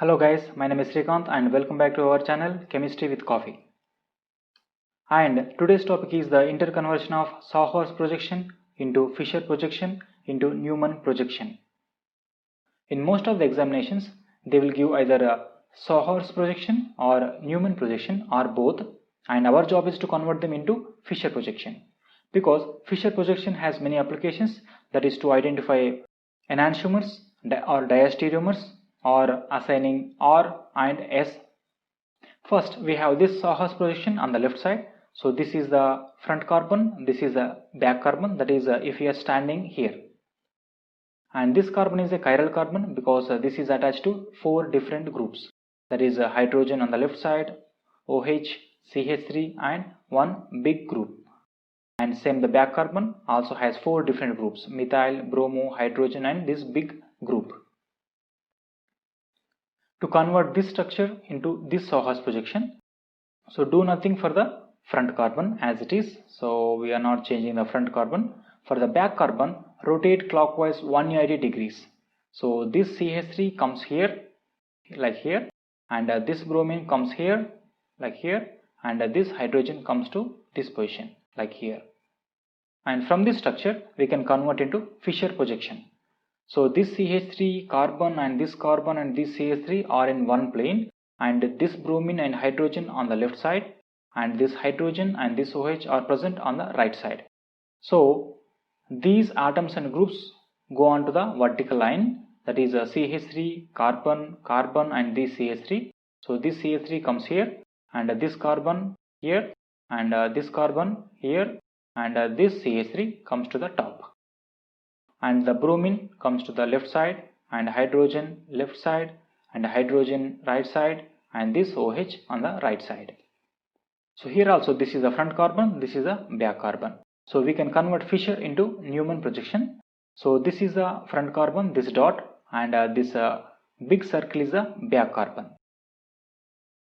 Hello guys, my name is Srikanth and welcome back to our channel Chemistry with Coffee. And today's topic is the interconversion of Sawhorse projection into Fisher projection into Newman projection. In most of the examinations, they will give either a Sawhorse projection or Newman projection or both, and our job is to convert them into Fisher projection. Because Fisher projection has many applications, that is to identify enantiomers or diastereomers or assigning R and S. First, we have this Sawhorse projection on the left side. So this is the front carbon, this is the back carbon, that is if we are standing here. And this carbon is a chiral carbon because this is attached to 4 different groups. That is hydrogen on the left side, OH, CH3 and one big group. And same the back carbon also has 4 different groups, methyl, bromo, hydrogen and this big group. To convert this structure into this Sawhorse projection, so do nothing for the front carbon as it is, so we are not changing the front carbon. For the back carbon, rotate clockwise 180 degrees. So this CH3 comes here like here, and this bromine comes here like here, and this hydrogen comes to this position like here. And from this structure we can convert into Fisher projection. So this CH3 carbon and this CH3 are in one plane, and this bromine and hydrogen on the left side, and this hydrogen and this OH are present on the right side. So these atoms and groups go on to the vertical line, that is a CH3 carbon and this CH3. So this CH3 comes here, and this carbon here, and this carbon here, and this CH3 comes to the top. And the bromine comes to the left side, and hydrogen left side, and hydrogen right side, and this OH on the right side. So here also this is the front carbon, this is the back carbon. So we can convert Fisher into Newman projection. So this is the front carbon, this dot, and this big circle is the back carbon.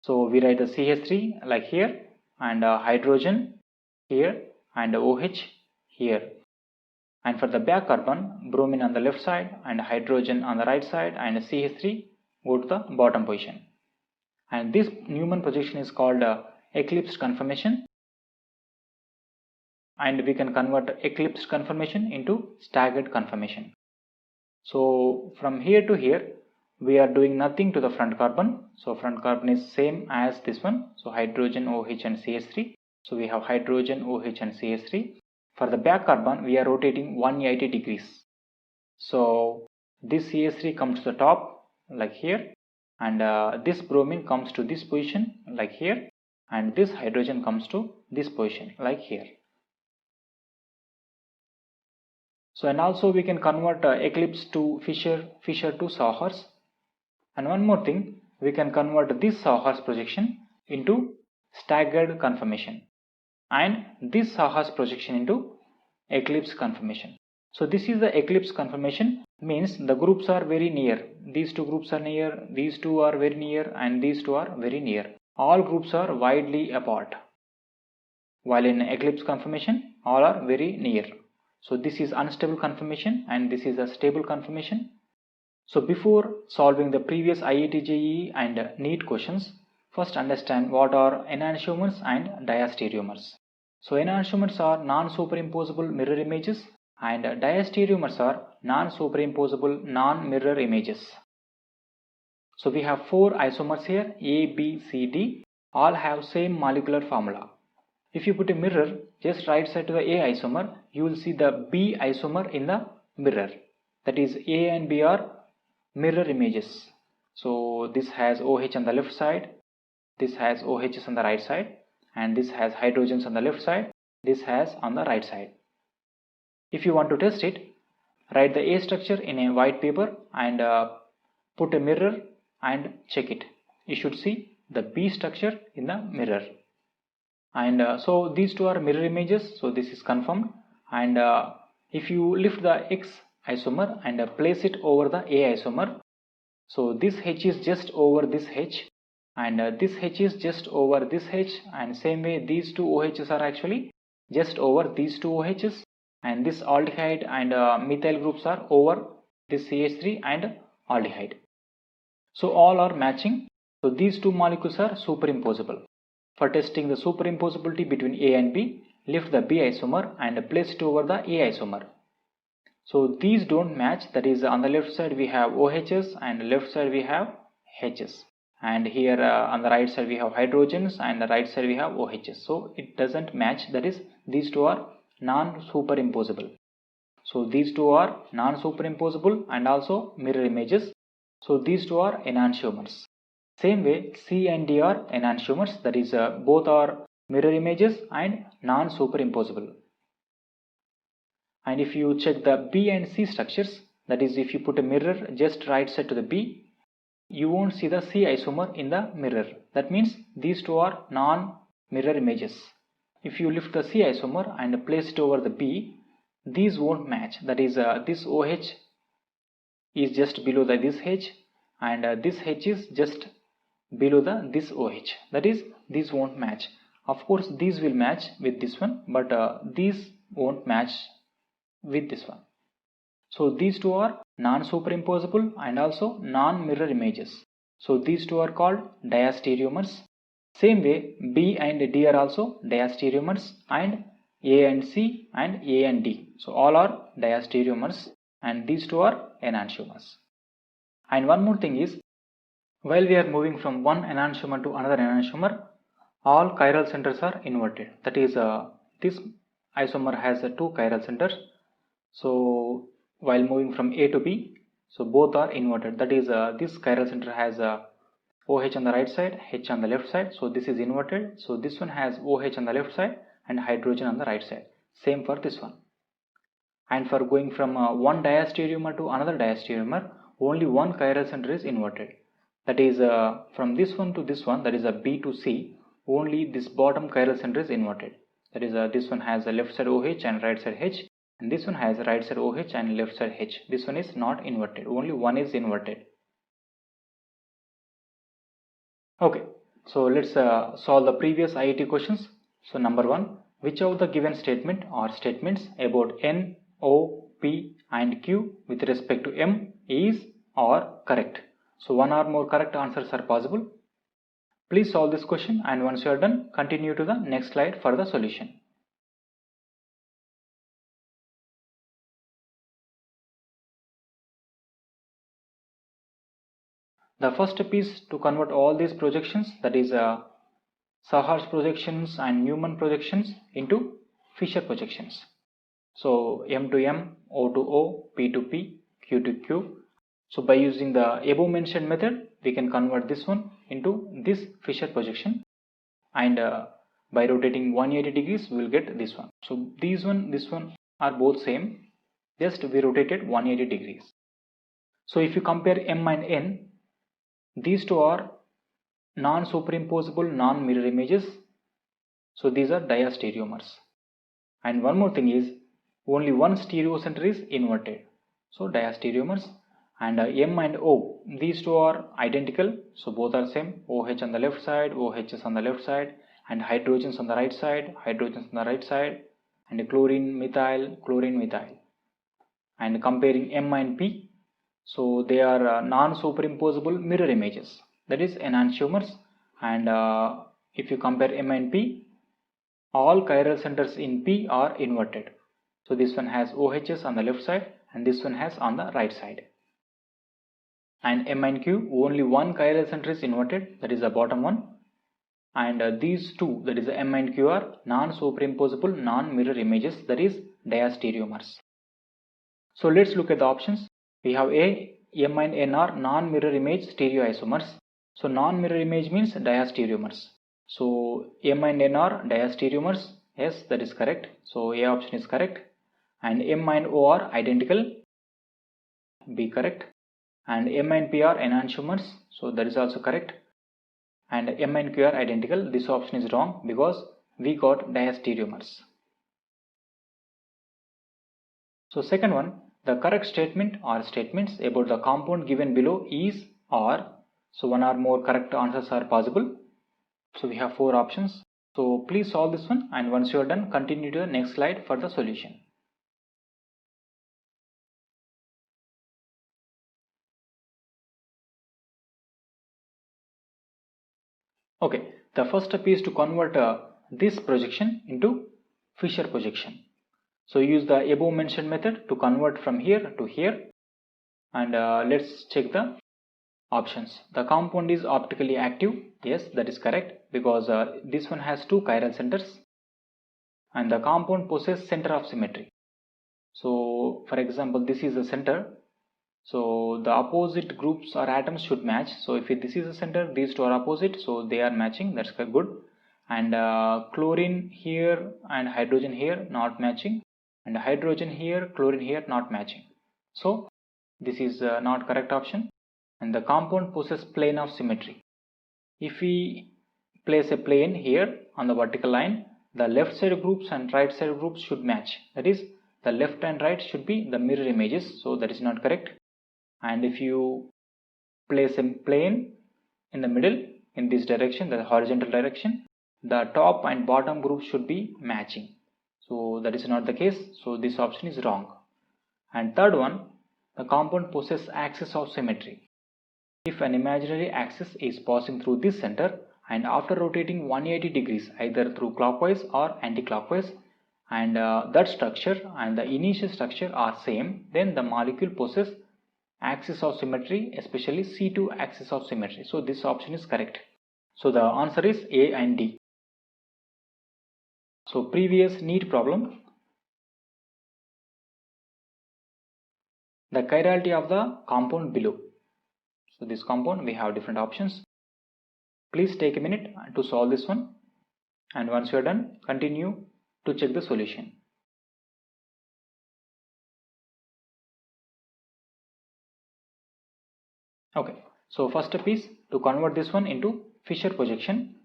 So we write the CH3 like here, and hydrogen here, and OH here. And for the back carbon, bromine on the left side and hydrogen on the right side, and CH3 go to the bottom position. And this Newman projection is called eclipsed conformation, and we can convert eclipsed conformation into staggered conformation. So from here to here we are doing nothing to the front carbon. So front carbon is same as this one, so hydrogen, OH and CH3. So we have hydrogen, OH and CH3. For the back carbon we are rotating 180 degrees. So this CH3 comes to the top like here, and this bromine comes to this position like here, and this hydrogen comes to this position like here. So and also we can convert eclipse to Fisher to Sawhorse. And one more thing, we can convert this Sawhorse projection into staggered conformation, and this Sawhorse projection into eclipse conformation. So this is the eclipse conformation, means the groups are very near. These two groups are near, these two are very near, and these two are very near. All groups are widely apart. While in eclipse conformation, all are very near. So this is unstable conformation and this is a stable conformation. So before solving the previous IIT JEE and NEET questions, first understand what are enantiomers and diastereomers. So enantiomers are non-superimposable mirror images, and diastereomers are non-superimposable non-mirror images. So we have 4 isomers here, A, B, C, D, all have same molecular formula. If you put a mirror just right side to the A isomer, you will see the B isomer in the mirror. That is, A and B are mirror images. So this has OH on the left side, this has OHs on the right side, and this has hydrogens on the left side, this has on the right side. If you want to test it, write the A structure in a white paper and put a mirror and check it. You should see the B structure in the mirror. And so these two are mirror images, so this is confirmed. And if you lift the X isomer and place it over the A isomer, so this H is just over this H, and this H is just over this H, and same way these two OHs are actually just over these two OHs, and this aldehyde and methyl groups are over this CH3 and aldehyde. So all are matching. So these two molecules are superimposable. For testing the superimposability between A and B, lift the B isomer and place it over the A isomer. So these don't match, that is on the left side we have OHs and left side we have Hs, and here on the right side we have hydrogens and the right side we have OHs. So it doesn't match, that is these two are non-superimposable. So these two are non-superimposable and also mirror images. So these two are enantiomers. Same way C and D are enantiomers, that is both are mirror images and non-superimposable. And if you check the B and C structures, that is if you put a mirror just right side to the B, you won't see the C isomer in the mirror. That means these two are non-mirror images. If you lift the C isomer and place it over the B, these won't match, that is this OH is just below this H and this H is just below this OH, that is these won't match. Of course these will match with this one, but these won't match with this one. So these two are non-superimposable and also non-mirror images. So these two are called diastereomers. Same way B and D are also diastereomers, and A and C and A and D. So all are diastereomers and these two are enantiomers. And one more thing is, while we are moving from one enantiomer to another enantiomer, all chiral centers are inverted. That is this isomer has two chiral centers. So while moving from A to B, so both are inverted. That is this chiral center has OH on the right side, H on the left side. So this is inverted. So this one has OH on the left side and hydrogen on the right side. Same for this one. And for going from one diastereomer to another diastereomer, only one chiral center is inverted. That is from this one to this one, that is a B to C, only this bottom chiral center is inverted. That is this one has a left side OH and right side H, and this one has right side OH and left side H. This one is not inverted, only one is inverted. Okay, so let's solve the previous IIT questions. So number 1, which of the given statement or statements about N, O, P and Q with respect to M is or correct? So one or more correct answers are possible. Please solve this question, and once you are done, continue to the next slide for the solution. The first step is to convert all these projections, that is Sahar's projections and Newman projections, into Fisher projections. So M to M, O to O, P to P, Q to Q. So by using the above mentioned method, we can convert this one into this Fisher projection, and by rotating 180 degrees we will get this one. So this one are both same, just we rotated 180 degrees. So if you compare M and N, these two are non-superimposable non-mirror images. So these are diastereomers. And one more thing is, only one stereocenter is inverted. So diastereomers. And M and O, these two are identical. So both are same. OH on the left side, OHs on the left side, and hydrogens on the right side, hydrogens on the right side, and chlorine, methyl, chlorine, methyl. And comparing M and P, so they are non-superimposable mirror images, that is enantiomers. And if you compare M and P, all chiral centers in P are inverted. So this one has OHs on the left side and this one has on the right side. And M and Q, only one chiral center is inverted, that is the bottom one. And these two, that is the M and Q, are non-superimposable non-mirror images, that is diastereomers. So let's look at the options. We have A, M and N are non-mirror image stereoisomers. So non-mirror image means diastereomers. So M and N are diastereomers. Yes, that is correct. So A option is correct. And M and O are identical. B correct. And M and P are enantiomers. So that is also correct. And M and Q are identical. This option is wrong because we got diastereomers. So second one, the correct statement or statements about the compound given below is or. So one or more correct answers are possible. So we have 4 options. So please solve this one, and once you are done, continue to the next slide for the solution. Okay, the first step is to convert this projection into Fisher projection. So use the above mentioned method to convert from here to here, and let's check the options. The compound is optically active. Yes, that is correct, because this one has two chiral centers, and the compound possesses center of symmetry. So for example, this is the center, so the opposite groups or atoms should match. So if this is the center, these two are opposite, so they are matching. That's good. And chlorine here and hydrogen here not matching, and hydrogen here, chlorine here not matching. So this is not correct option. And the compound possesses plane of symmetry. If we place a plane here on the vertical line, the left side groups and right side groups should match. That is, the left and right should be the mirror images. So that is not correct. And if you place a plane in the middle in this direction, the horizontal direction, the top and bottom group should be matching. So that is not the case. So this option is wrong. And third one, the compound possesses axis of symmetry. If an imaginary axis is passing through this center, and after rotating 180 degrees either through clockwise or anti-clockwise, and that structure and the initial structure are same, then the molecule possesses axis of symmetry, especially C2 axis of symmetry. So this option is correct. So the answer is A and D. So previous NEET problem, the chirality of the compound below. So this compound, we have different options. Please take a minute to solve this one, and once you are done, continue to check the solution. Okay, so first step is to convert this one into Fisher projection.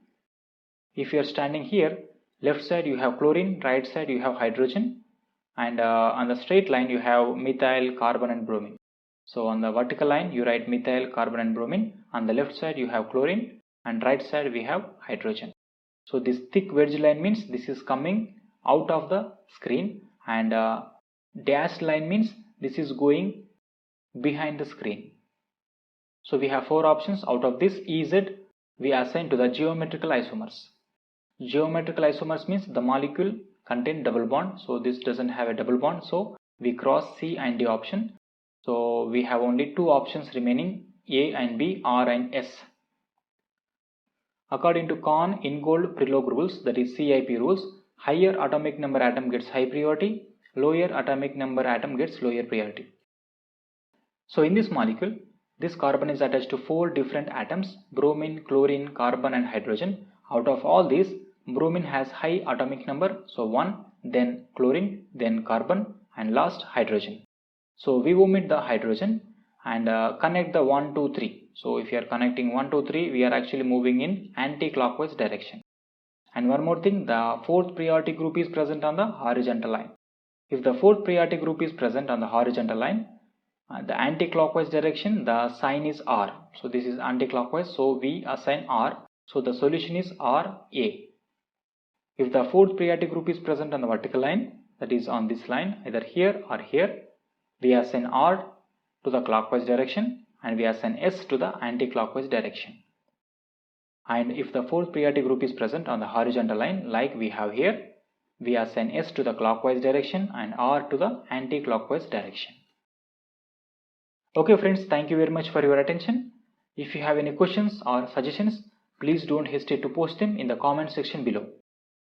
If you are standing here, left side you have chlorine, right side you have hydrogen, and on the straight line you have methyl, carbon and bromine. So on the vertical line you write methyl, carbon and bromine. On the left side you have chlorine, and right side we have hydrogen. So this thick wedge line means this is coming out of the screen, and dashed line means this is going behind the screen. So we have four options. Out of this, EZ we assign to the geometrical isomers. Geometrical isomers means the molecule contain double bond. So this doesn't have a double bond, so we cross C and D option. So we have only two options remaining, A and B, R and S. According to Kohn-Ingold-Prelog rules, that is CIP rules, higher atomic number atom gets high priority, lower atomic number atom gets lower priority. So in this molecule, this carbon is attached to four different atoms: bromine, chlorine, carbon and hydrogen. Out of all these, bromine has high atomic number, so 1, then chlorine, then carbon and last hydrogen. So we omit the hydrogen and connect the 1, 2, 3. So if you are connecting 1, 2, 3, we are actually moving in anti-clockwise direction. And one more thing, the fourth priority group is present on the horizontal line. If the fourth priority group is present on the horizontal line, the anti-clockwise direction, the sign is R. So this is anti-clockwise, so we assign R. So the solution is RA. If the fourth priority group is present on the vertical line, that is on this line, either here or here, we assign R to the clockwise direction and we assign S to the anti-clockwise direction. And if the fourth priority group is present on the horizontal line, like we have here, we assign S to the clockwise direction and R to the anti-clockwise direction. Okay friends, thank you very much for your attention. If you have any questions or suggestions, please don't hesitate to post them in the comment section below.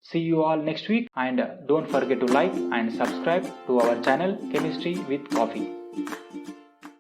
See you all next week, and don't forget to like and subscribe to our channel Chemistry with Coffee.